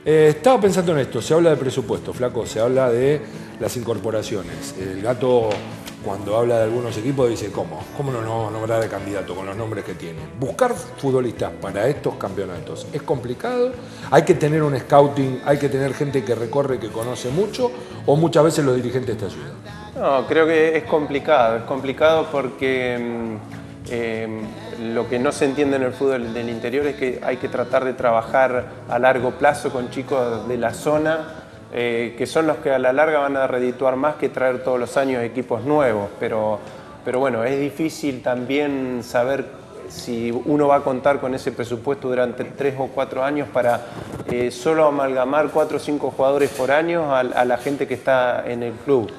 Estaba pensando en esto, se habla de presupuesto, flaco, se habla de las incorporaciones. El Gato, cuando habla de algunos equipos, dice, ¿cómo no nombrar de candidato con los nombres que tiene? Buscar futbolistas para estos campeonatos es complicado, hay que tener un scouting, hay que tener gente que recorre, que conoce mucho, o muchas veces los dirigentes te ayudan. No, creo que es complicado porque lo que no se entiende en el fútbol del interior es que hay que tratar de trabajar a largo plazo con chicos de la zona, que son los que a la larga van a redituar más que traer todos los años equipos nuevos, pero bueno, es difícil también saber si uno va a contar con ese presupuesto durante 3 o 4 años para solo amalgamar 4 o 5 jugadores por año a la gente que está en el club.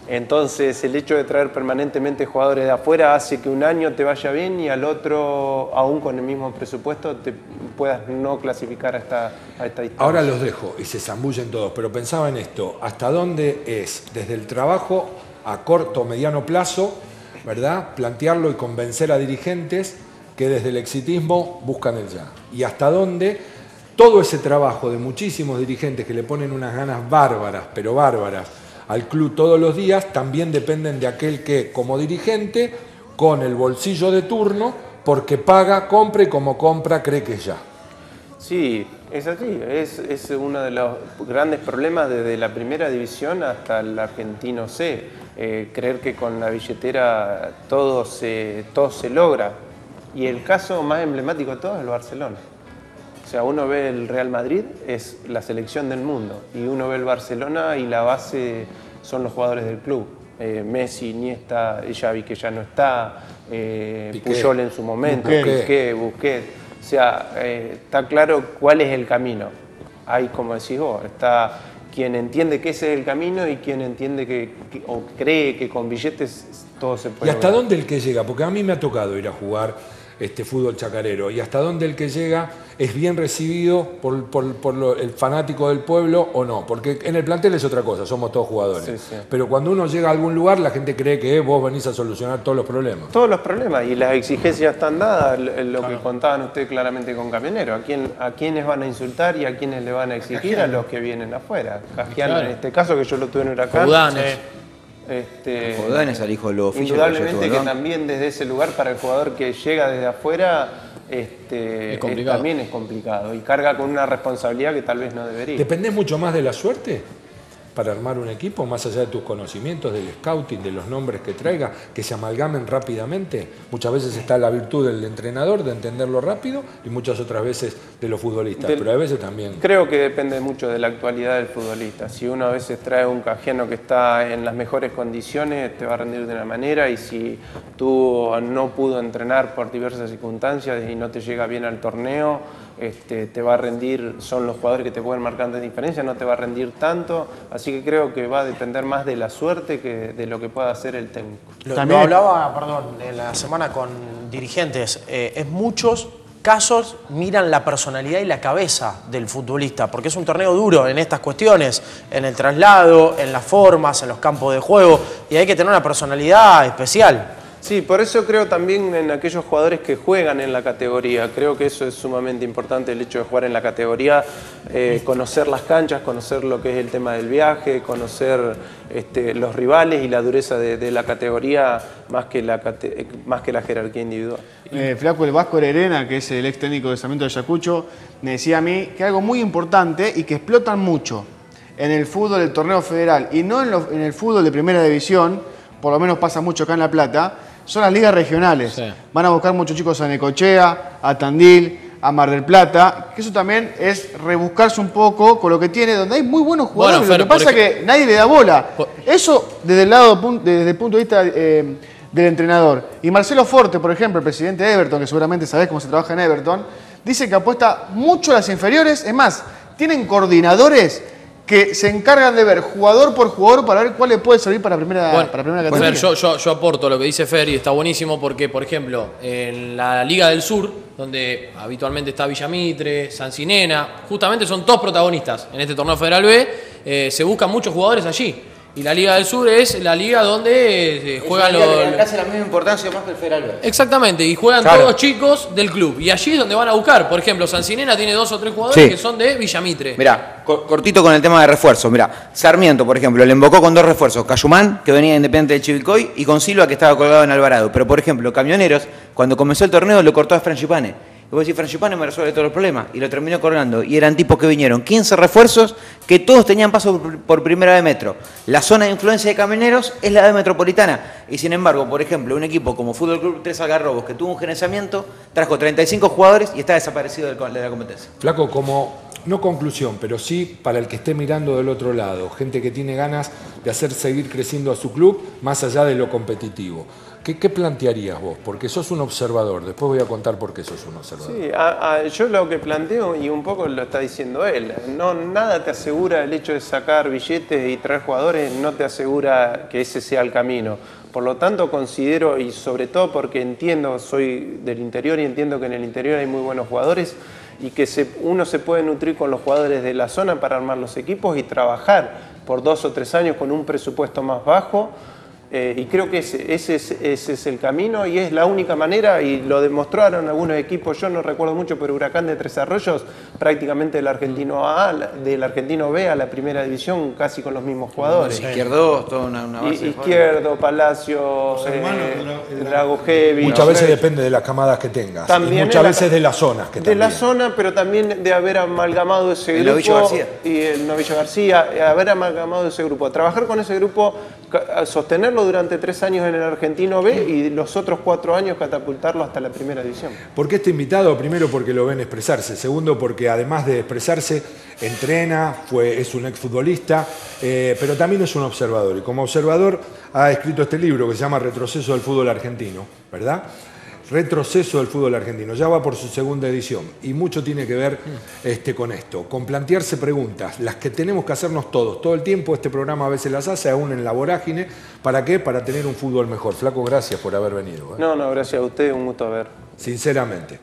Entonces el hecho de traer permanentemente jugadores de afuera hace que un año te vaya bien y al otro, aún con el mismo presupuesto, te puedas no clasificar a esta distancia. Ahora los dejo y se zambullen todos, pero pensaba en esto, ¿hasta dónde es desde el trabajo a corto o mediano plazo, ¿verdad?, plantearlo y convencer a dirigentes que desde el exitismo buscan el ya? Y hasta dónde todo ese trabajo de muchísimos dirigentes que le ponen unas ganas bárbaras, pero bárbaras, al club todos los días, también dependen de aquel que, como dirigente, con el bolsillo de turno, porque paga, compra y como compra cree que ya. Sí, es así. Es uno de los grandes problemas desde la primera división hasta el argentino C. Creer que con la billetera todo se logra. Y el caso más emblemático de todo es el Barcelona. O sea, uno ve el Real Madrid, es la selección del mundo, y uno ve el Barcelona y la base son los jugadores del club. Messi, Iniesta, Xavi, que ya no está, Puyol en su momento, Piqué, Busquets. O sea, está claro cuál es el camino. Hay, como decís vos, está quien entiende que ese es el camino y quien entiende o cree que con billetes todo se puede. ¿Y hasta dónde el que llega? Porque a mí me ha tocado ir a jugar fútbol chacarero, y hasta dónde el que llega es bien recibido por el fanático del pueblo o no, porque en el plantel es otra cosa, somos todos jugadores, sí. Pero cuando uno llega a algún lugar la gente cree que vos venís a solucionar todos los problemas. Todos los problemas, y las exigencias están dadas, lo que contaban ustedes claramente con Camionero, a quiénes van a insultar y a quiénes le van a exigir a los que vienen afuera. Castiano, en este caso, que yo lo tuve en Huracán. Jordán es el hijo de los indudablemente que también desde ese lugar para el jugador que llega desde afuera también es complicado y carga con una responsabilidad que tal vez no debería. ¿Dependés mucho más de la suerte para armar un equipo, más allá de tus conocimientos, del scouting, de los nombres que traiga, que se amalgamen rápidamente? Muchas veces está la virtud del entrenador de entenderlo rápido y muchas otras veces de los futbolistas, pero a veces también... Creo que depende mucho de la actualidad del futbolista. Si uno a veces trae un cajiano que está en las mejores condiciones, te va a rendir de una manera, y si tú no pudo entrenar por diversas circunstancias y no te llega bien al torneo, te va a rendir, son los jugadores que te pueden marcar de diferencia, no te va a rendir tanto, así que creo que va a depender más de la suerte que de lo que pueda hacer el técnico. Lo hablaba, en la semana con dirigentes, en muchos casos miran la personalidad y la cabeza del futbolista, porque es un torneo duro en estas cuestiones, en el traslado, en las formas, en los campos de juego, y hay que tener una personalidad especial. Sí, por eso creo también en aquellos jugadores que juegan en la categoría. Creo que eso es sumamente importante, el hecho de jugar en la categoría, conocer las canchas, conocer lo que es el tema del viaje, conocer los rivales y la dureza de la categoría más que la jerarquía individual. Flaco, el Vasco Herrera, que es el ex técnico de Sarmiento de Ayacucho, me decía a mí que algo muy importante y que explotan mucho en el fútbol del torneo federal y no en el fútbol de primera división, por lo menos pasa mucho acá en La Plata, son las ligas regionales. Sí. Van a buscar muchos chicos a Necochea, a Tandil, a Mar del Plata, que eso también es rebuscarse un poco con lo que tiene, donde hay muy buenos jugadores. Bueno, Fer, lo que pasa es que nadie le da bola. Eso desde el punto de vista del entrenador. Y Marcelo Forte, por ejemplo, el presidente de Everton, que seguramente sabés cómo se trabaja en Everton, dice que apuesta mucho a las inferiores. Es más, tienen coordinadores que se encargan de ver jugador por jugador para ver cuál le puede servir para primera categoría. Fer, yo aporto lo que dice Fer y está buenísimo porque, por ejemplo, en la Liga del Sur, donde habitualmente está Villamitre, Sancinena, justamente son todos protagonistas en este torneo Federal B, se buscan muchos jugadores allí. Y la Liga del Sur es la liga donde juegan los... Casi la misma importancia más que el Federal B. Exactamente, y juegan todos chicos del club. Y allí es donde van a buscar. Por ejemplo, Sancinena tiene 2 o 3 jugadores que son de Villamitre. Mirá, cortito con el tema de refuerzos. Mirá, Sarmiento, por ejemplo, le invocó con 2 refuerzos. Cayumán, que venía Independiente de Chivilcoy, y con Silva, que estaba colgado en Alvarado. Pero, por ejemplo, Camioneros, cuando comenzó el torneo, lo cortó a Frangipane. Y vos decís, Frangipane me resuelve todos los problemas. Y lo terminó colgando. Y eran tipos que vinieron 15 refuerzos, que todos tenían paso por primera de metro. La zona de influencia de Camioneros es la de Metropolitana. Y sin embargo, por ejemplo, un equipo como Fútbol Club 3 Algarrobos, que tuvo un gerenciamiento, trajo 35 jugadores y está desaparecido de la competencia. Flaco, como, no conclusión, pero sí para el que esté mirando del otro lado, gente que tiene ganas de hacer seguir creciendo a su club, más allá de lo competitivo. ¿Qué plantearías vos? Porque sos un observador, después voy a contar por qué sos un observador. Sí, yo lo que planteo, y un poco lo está diciendo él, nada te asegura el hecho de sacar billetes y traer jugadores, no te asegura que ese sea el camino. Por lo tanto, considero, y sobre todo porque entiendo, soy del interior y entiendo que en el interior hay muy buenos jugadores, y que uno se puede nutrir con los jugadores de la zona para armar los equipos y trabajar por 2 o 3 años con un presupuesto más bajo. Y creo que ese es el camino y es la única manera, y lo demostraron algunos equipos. Yo no recuerdo mucho, pero Huracán de Tres Arroyos, prácticamente del Argentino A, del Argentino B a la primera división, casi con los mismos jugadores. Izquierdo, toda una base. Izquierdo, Palacio, Dragojevic. Muchas veces depende de las camadas que tengas. También y muchas veces de las zonas que de la zona, pero también de haber amalgamado ese grupo. Novillo García. Y el Novillo García, haber amalgamado ese grupo. Trabajar con ese grupo, sostenerlo durante 3 años en el Argentino B y los otros 4 años catapultarlo hasta la primera división. ¿Por qué este invitado? Primero porque lo ven expresarse, segundo porque además de expresarse entrena, es un exfutbolista, pero también es un observador, y como observador ha escrito este libro que se llama Retroceso del fútbol argentino, ¿verdad? Retroceso del fútbol argentino, ya va por su 2ª edición y mucho tiene que ver con esto, con plantearse preguntas, las que tenemos que hacernos todos, todo el tiempo. Este programa a veces las hace, aún en la vorágine. ¿Para qué? Para tener un fútbol mejor. Flaco, gracias por haber venido. No, gracias a usted, un gusto ver. Sinceramente.